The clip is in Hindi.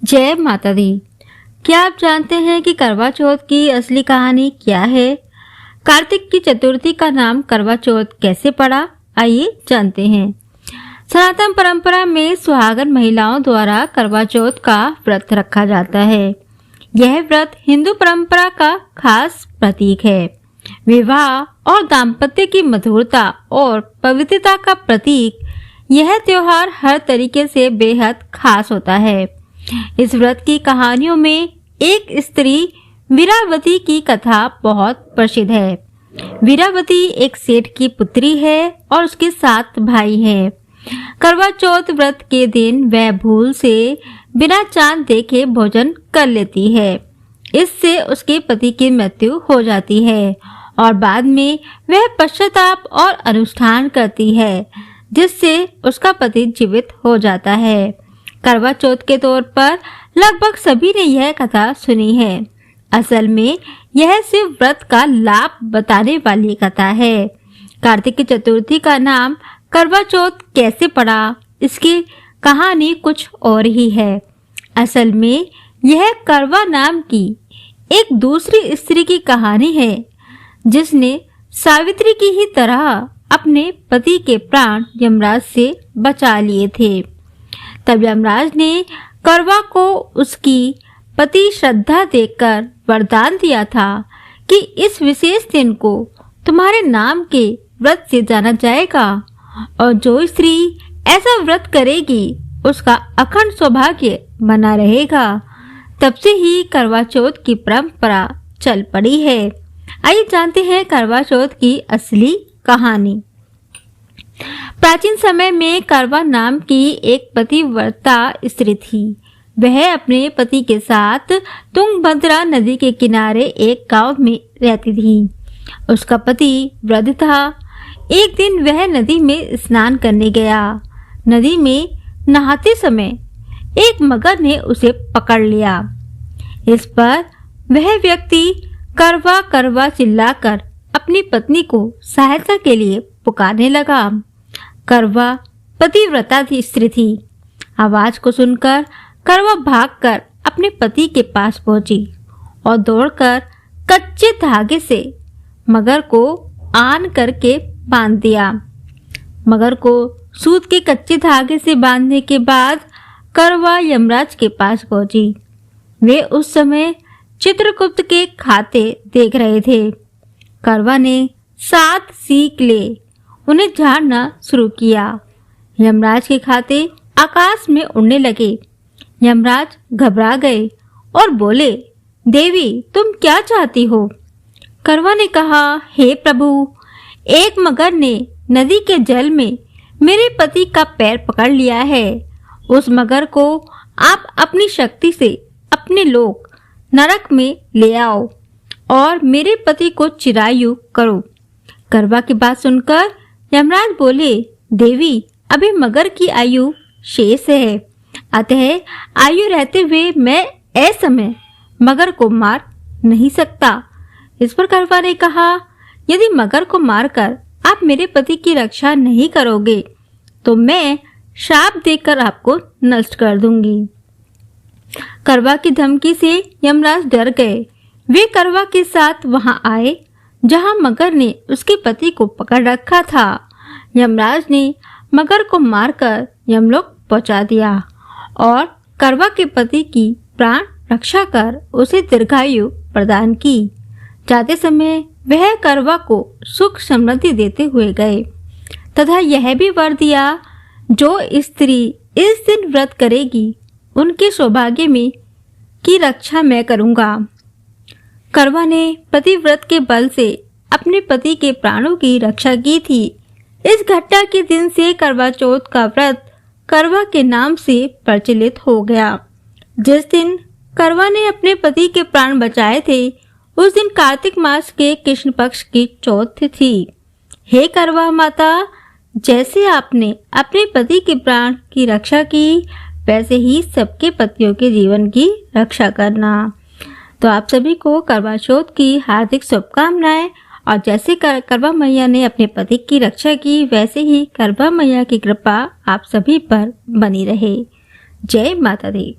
जय माता दी। क्या आप जानते हैं कि करवा चौथ की असली कहानी क्या है? कार्तिक की चतुर्थी का नाम करवा चौथ कैसे पड़ा, आइए जानते हैं। सनातन परंपरा में सुहागन महिलाओं द्वारा करवा चौथ का व्रत रखा जाता है। यह व्रत हिंदू परंपरा का खास प्रतीक है। विवाह और दाम्पत्य की मधुरता और पवित्रता का प्रतीक यह त्योहार हर तरीके से बेहद खास होता है। इस व्रत की कहानियों में एक स्त्री वीरावती की कथा बहुत प्रसिद्ध है। वीरावती एक सेठ की पुत्री है और उसके 7 भाई हैं। करवा चौथ व्रत के दिन वह भूल से बिना चांद देखे भोजन कर लेती है। इससे उसके पति की मृत्यु हो जाती है और बाद में वह पश्चाताप और अनुष्ठान करती है, जिससे उसका पति जीवित हो जाता है। करवा चौथ के तौर पर लगभग सभी ने यह कथा सुनी है। असल में यह सिर्फ व्रत का लाभ बताने वाली कथा है। कार्तिक की चतुर्थी का नाम करवा चौथ कैसे पड़ा, इसकी कहानी कुछ और ही है। असल में यह करवा नाम की एक दूसरी स्त्री की कहानी है, जिसने सावित्री की ही तरह अपने पति के प्राण यमराज से बचा लिए थे। तब यमराज ने करवा को उसकी पति श्रद्धा देकर वरदान दिया था कि इस विशेष दिन को तुम्हारे नाम के व्रत से जाना जाएगा और जो स्त्री ऐसा व्रत करेगी उसका अखंड सौभाग्य बना रहेगा। तब से ही करवा चौथ की परंपरा चल पड़ी है। आइए जानते हैं करवा चौथ की असली कहानी। प्राचीन समय में करवा नाम की एक पतिव्रता स्त्री थी। वह अपने पति के साथ तुंगभद्रा नदी के किनारे एक गांव में रहती थी। उसका पति वृद्ध था। एक दिन वह नदी में स्नान करने गया। नदी में नहाते समय एक मगर ने उसे पकड़ लिया। इस पर वह व्यक्ति करवा करवा चिल्लाकर अपनी पत्नी को सहायता के लिए पुकारने लगा। करवा पतिव्रता स्त्री थी। आवाज को सुनकर करवा भागकर अपने पति के पास पहुंची और दौड़कर कच्चे धागे से मगर को आन करके बांध दिया। मगर को सूत के कच्चे धागे से बांधने के बाद करवा यमराज के पास पहुंची। वे उस समय चित्रगुप्त के खाते देख रहे थे। करवा ने 7 सीख ले उन्हें झाड़ना शुरू किया। यमराज के खाते आकाश में उड़ने लगे। यमराज घबरा गए और बोले, देवी तुम क्या चाहती हो? करवा ने कहा, हे प्रभु, एक मगर ने नदी के जल में मेरे पति का पैर पकड़ लिया है। उस मगर को आप अपनी शक्ति से अपने लोक नरक में ले आओ और मेरे पति को चिरायु करो। करवा की बात सुनकर यमराज बोले, देवी अभी मगर की आयु शेष है, अतः आयु रहते हुए मैं असमय मगर को मार नहीं सकता। इस पर करवा ने कहा, यदि मगर को मारकर आप मेरे पति की रक्षा नहीं करोगे तो मैं श्राप देकर आपको नष्ट कर दूंगी। करवा की धमकी से यमराज डर गए। वे करवा के साथ वहां आए जहां मगर ने उसके पति को पकड़ रखा था। यमराज ने मगर को मारकर यमलोक पहुंचा दिया और करवा के पति की प्राण रक्षा कर उसे दीर्घायु प्रदान की। जाते समय वह करवा को सुख समृद्धि देते हुए गए तथा यह भी वर दिया, जो स्त्री इस दिन व्रत करेगी उनके सौभाग्य में की रक्षा मैं करूंगा। करवा ने पतिव्रत के बल से अपने पति के प्राणों की रक्षा की थी। इस घटना के दिन से करवा चौथ का व्रत करवा के नाम से प्रचलित हो गया। जिस दिन करवा ने अपने पति के प्राण बचाए थे उस दिन कार्तिक मास के कृष्ण पक्ष की चौथ थी। हे करवा माता, जैसे आपने अपने पति के प्राण की रक्षा की वैसे ही सबके पतियों के जीवन की रक्षा करना। तो आप सभी को करवा चौथ की हार्दिक शुभकामनाएं। और जैसे करवा मैया ने अपने पति की रक्षा की वैसे ही करवा मैया की कृपा आप सभी पर बनी रहे। जय माता दी।